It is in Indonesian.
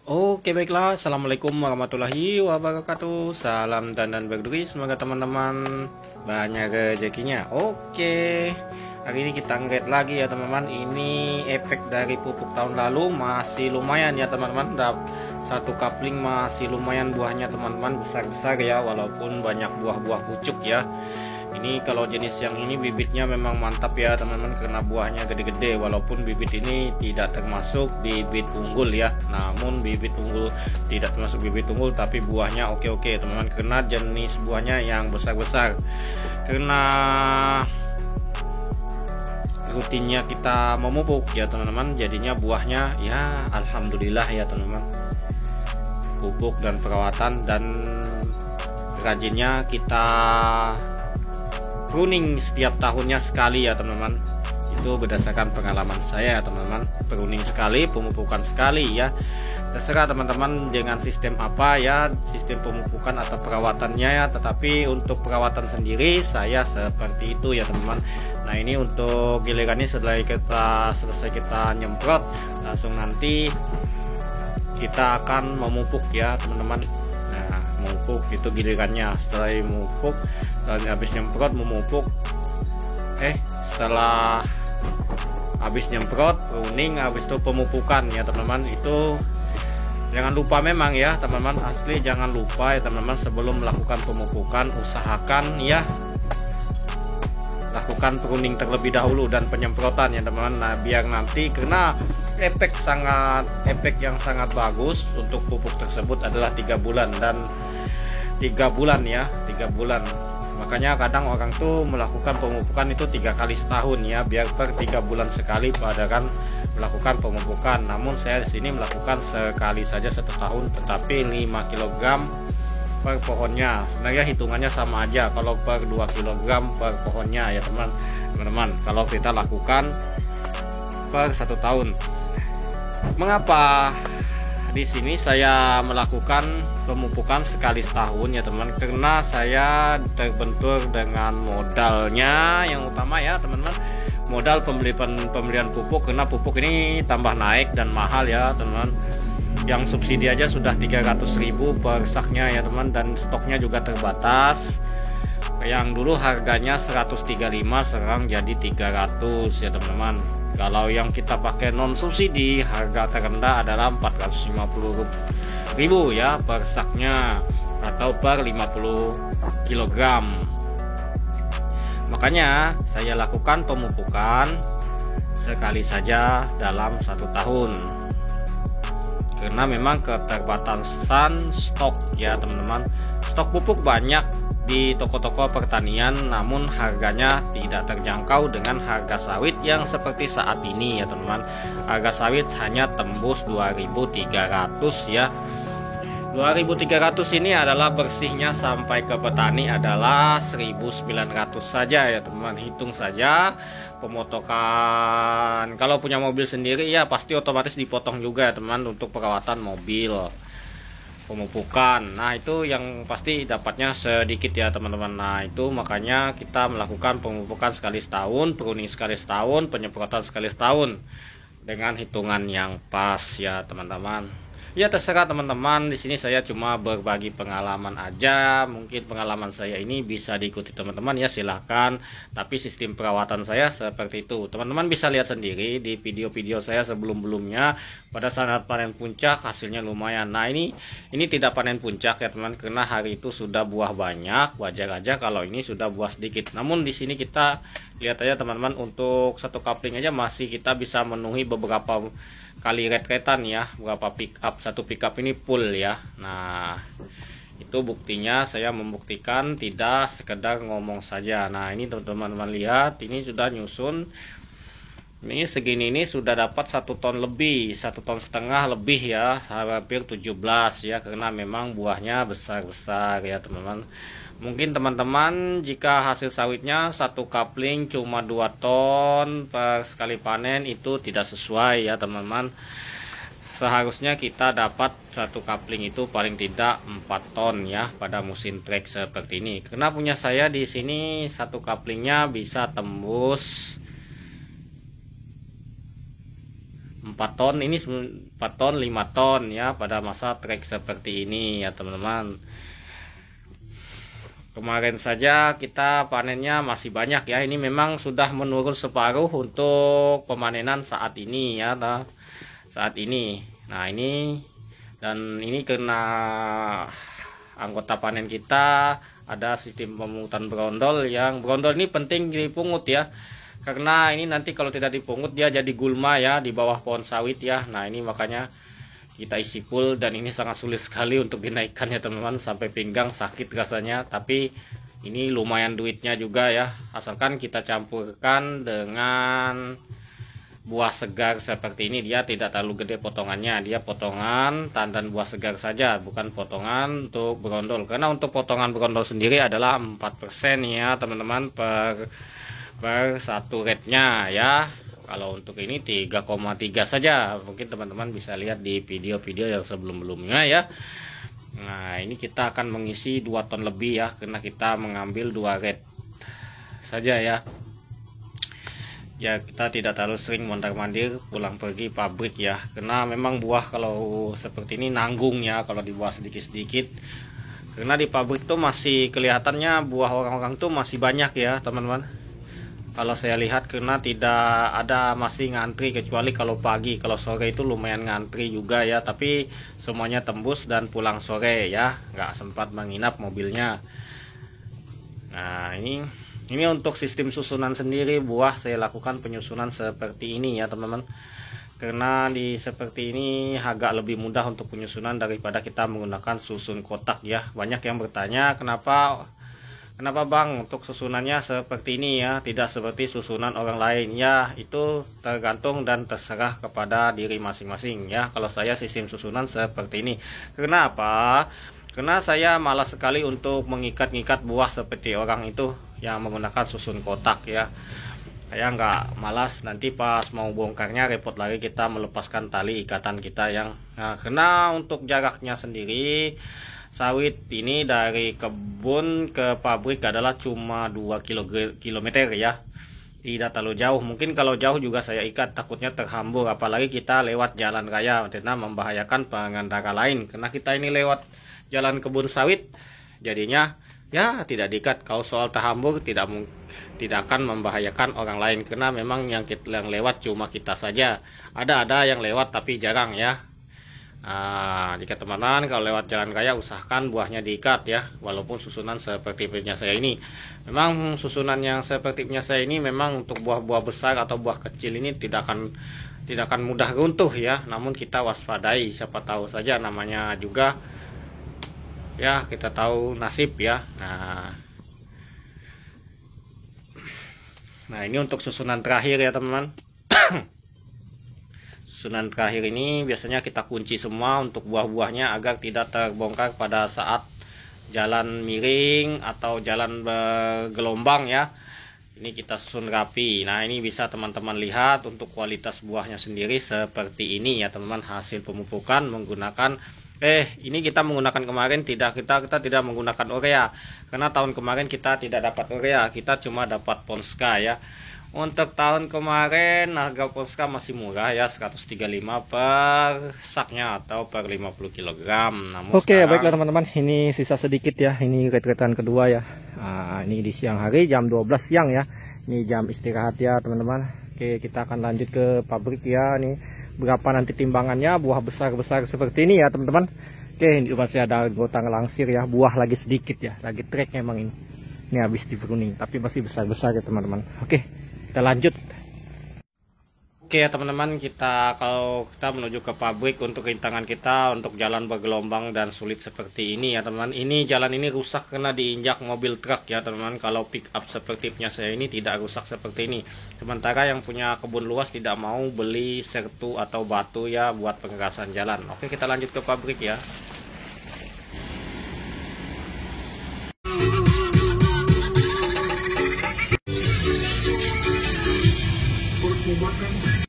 Oke baiklah, assalamualaikum warahmatullahi wabarakatuh. Salam dan berduri, semoga teman-teman banyak rezekinya. Oke, hari ini kita ngeliat lagi ya teman-teman. Ini efek dari pupuk tahun lalu masih lumayan ya teman-teman. Satu kapling masih lumayan buahnya teman-teman, besar-besar ya, walaupun banyak buah-buah pucuk ya. Ini kalau jenis yang ini bibitnya memang mantap ya teman-teman, karena buahnya gede-gede. Walaupun bibit ini tidak termasuk bibit unggul ya, namun bibit unggul tidak termasuk bibit unggul, tapi buahnya oke-oke teman-teman, karena jenis buahnya yang besar-besar. Karena rutinnya kita memupuk ya teman-teman, jadinya buahnya ya alhamdulillah ya teman-teman. Pupuk dan perawatan dan rajinnya kita pruning setiap tahunnya sekali ya teman-teman. Itu berdasarkan pengalaman saya ya teman-teman. Pruning sekali, pemupukan sekali ya. Terserah teman-teman dengan sistem apa ya, sistem pemupukan atau perawatannya ya. Tetapi untuk perawatan sendiri saya seperti itu ya teman-teman. Nah ini untuk gilirannya setelah selesai kita nyemprot, langsung nanti kita akan memupuk ya teman-teman. Nah memupuk itu gilirannya. Setelah memupuk, habis nyemprot memupuk, setelah habis nyemprot pruning, habis itu pemupukan ya teman-teman. Itu jangan lupa memang ya teman-teman, asli jangan lupa ya teman-teman, sebelum melakukan pemupukan usahakan ya lakukan pruning terlebih dahulu dan penyemprotan ya teman-teman. Nah biar nanti, karena efek yang sangat bagus untuk pupuk tersebut adalah 3 bulan dan 3 bulan ya, 3 bulan. Makanya kadang orang tuh melakukan pemupukan itu 3 kali setahun ya, biar per 3 bulan sekali pada melakukan pemupukan. Namun saya di sini melakukan sekali saja 1 tahun, tetapi 5 kg per pohonnya. Sebenarnya hitungannya sama aja kalau per 2 kg per pohonnya ya teman-teman. Kalau kita lakukan per 1 tahun. Mengapa di sini saya melakukan pemupukan sekali setahun ya teman, karena saya terbentur dengan modalnya yang utama ya teman-teman, modal pembelian pupuk, karena pupuk ini tambah naik dan mahal ya teman-teman. Yang subsidi aja sudah 300.000 per saknya ya teman, dan stoknya juga terbatas. Yang dulu harganya 135 sekarang jadi 300 ya teman-teman. Kalau yang kita pakai non subsidi, harga terendah adalah 450.000 ya per saknya, atau per 50 kg. Makanya saya lakukan pemupukan sekali saja dalam 1 tahun, karena memang keterbatasan stok ya teman-teman. Stok pupuk banyak di toko-toko pertanian, namun harganya tidak terjangkau dengan harga sawit yang seperti saat ini ya teman-teman. Harga sawit hanya tembus 2.300 ya. 2.300 ini adalah bersihnya sampai ke petani adalah 1.900 saja ya teman-teman. Hitung saja pemotongan, kalau punya mobil sendiri ya pasti otomatis dipotong juga ya teman, untuk perawatan mobil, pemupukan. Nah itu yang pasti dapatnya sedikit ya teman-teman. Nah itu makanya kita melakukan pemupukan sekali setahun, pruning sekali setahun, penyemprotan sekali setahun, dengan hitungan yang pas ya teman-teman. Ya terserah teman-teman, di sini saya cuma berbagi pengalaman aja. Mungkin pengalaman saya ini bisa diikuti teman-teman ya, silahkan. Tapi sistem perawatan saya seperti itu. Teman-teman bisa lihat sendiri di video-video saya sebelum-belumnya. Pada saat panen puncak hasilnya lumayan. Nah ini tidak panen puncak ya teman, karena hari itu sudah buah banyak. Wajar aja kalau ini sudah buah sedikit. Namun di sini kita lihat aja teman-teman, untuk 1 kapling aja masih kita bisa memenuhi beberapa kali red-redan ya, berapa pick up, 1 pick up ini full ya. Nah itu buktinya, saya membuktikan, tidak sekedar ngomong saja. Nah ini teman-teman lihat, ini sudah nyusun, ini segini, ini sudah dapat 1 ton lebih, 1,5 ton lebih ya, hampir 17 ya, karena memang buahnya besar-besar ya teman-teman. Mungkin teman-teman jika hasil sawitnya 1 kapling cuma 2 ton per sekali panen, itu tidak sesuai ya teman-teman. Seharusnya kita dapat 1 kapling itu paling tidak 4 ton ya pada musim trek seperti ini. Karena punya saya di sini 1 kaplingnya bisa tembus 4 ton, ini 4 ton 5 ton ya pada masa trek seperti ini ya teman-teman. Kemarin saja kita panennya masih banyak ya. Ini memang sudah menurun separuh untuk pemanenan saat ini ya. Saat ini. Nah, ini dan ini kena anggota panen kita ada sistem pemungutan brondol. Yang brondol ini penting dipungut ya. Karena ini nanti kalau tidak dipungut dia jadi gulma ya di bawah pohon sawit ya. Nah, ini makanya kita isi full, dan ini sangat sulit sekali untuk dinaikkan ya teman-teman, sampai pinggang sakit rasanya. Tapi ini lumayan duitnya juga ya, asalkan kita campurkan dengan buah segar seperti ini. Dia tidak terlalu gede potongannya, dia potongan tandan buah segar saja, bukan potongan untuk brondol. Karena untuk potongan brondol sendiri adalah 4% ya teman-teman per satu rate-nya ya. Kalau untuk ini 3,3 saja. Mungkin teman-teman bisa lihat di video-video yang sebelum-sebelumnya ya. Nah, ini kita akan mengisi 2 ton lebih ya, karena kita mengambil 2 rate saja ya. Ya, kita tidak terlalu sering mondar-mandir pulang pergi pabrik ya. Karena memang buah kalau seperti ini nanggung ya kalau dibuah sedikit-sedikit. Karena di pabrik tuh masih kelihatannya buah orang-orang tuh masih banyak ya teman-teman. Kalau saya lihat, karena tidak ada masih ngantri, kecuali kalau pagi. Kalau sore itu lumayan ngantri juga ya, tapi semuanya tembus dan pulang sore ya, nggak sempat menginap mobilnya. Nah, ini untuk sistem susunan sendiri buah saya lakukan penyusunan seperti ini ya teman-teman. Karena seperti ini agak lebih mudah untuk penyusunan daripada kita menggunakan susun kotak ya. Banyak yang bertanya kenapa bang untuk susunannya seperti ini ya, tidak seperti susunan orang lain ya. Itu tergantung dan terserah kepada diri masing-masing ya. Kalau saya sistem susunan seperti ini. Kenapa? Karena saya malas sekali untuk mengikat-ngikat buah seperti orang itu yang menggunakan susun kotak ya. Saya nggak malas, nanti pas mau bongkarnya repot lagi kita melepaskan tali ikatan kita yang karena untuk jaraknya sendiri sawit ini dari kebun ke pabrik adalah cuma 2 km ya, tidak terlalu jauh. Mungkin kalau jauh juga saya ikat, takutnya terhambur, apalagi kita lewat jalan raya, karena membahayakan pengendara lain. Karena kita ini lewat jalan kebun sawit, jadinya ya tidak diikat. Kalau soal terhambur tidak akan membahayakan orang lain, karena memang yang lewat cuma kita saja. Ada yang lewat tapi jarang ya. Jika teman-teman kalau lewat jalan raya usahakan buahnya diikat ya, walaupun susunan seperti punya saya ini. Memang susunan yang seperti punya saya ini memang untuk buah-buah besar atau buah kecil ini tidak akan mudah runtuh ya, namun kita waspadai, siapa tahu saja, namanya juga ya, kita tahu nasib ya. Nah, ini untuk susunan terakhir ya teman-teman. Susunan terakhir ini biasanya kita kunci semua untuk buah-buahnya agar tidak terbongkar pada saat jalan miring atau jalan bergelombang ya. Ini kita susun rapi. Nah, ini bisa teman-teman lihat untuk kualitas buahnya sendiri seperti ini ya teman-teman. Hasil pemupukan menggunakan ini kita menggunakan kemarin kita tidak menggunakan urea, karena tahun kemarin kita tidak dapat urea, kita cuma dapat Ponska ya. Untuk tahun kemarin harga Ponska masih murah ya, 135 per saknya atau per 50 kg. Namun Oke, baiklah teman-teman, ini sisa sedikit ya, ini ret-retan kedua ya. Ini di siang hari jam 12 siang ya. Ini jam istirahat ya teman-teman. Oke, kita akan lanjut ke pabrik ya. Ini berapa nanti timbangannya, buah besar-besar seperti ini ya teman-teman. Oke, di depan saya ada gotang langsir ya, buah lagi sedikit ya, lagi trek emang ini. Ini habis di pruning, tapi masih besar-besar ya teman-teman. Oke, kita lanjut. Oke ya teman-teman, kalau kita menuju ke pabrik untuk rintangan kita untuk jalan bergelombang dan sulit seperti ini ya teman. Ini jalan ini rusak karena diinjak mobil truk ya teman-teman. Kalau pick up seperti punya saya ini tidak rusak seperti ini. Sementara yang punya kebun luas tidak mau beli sertu atau batu ya buat pengerasan jalan. Oke, kita lanjut ke pabrik ya.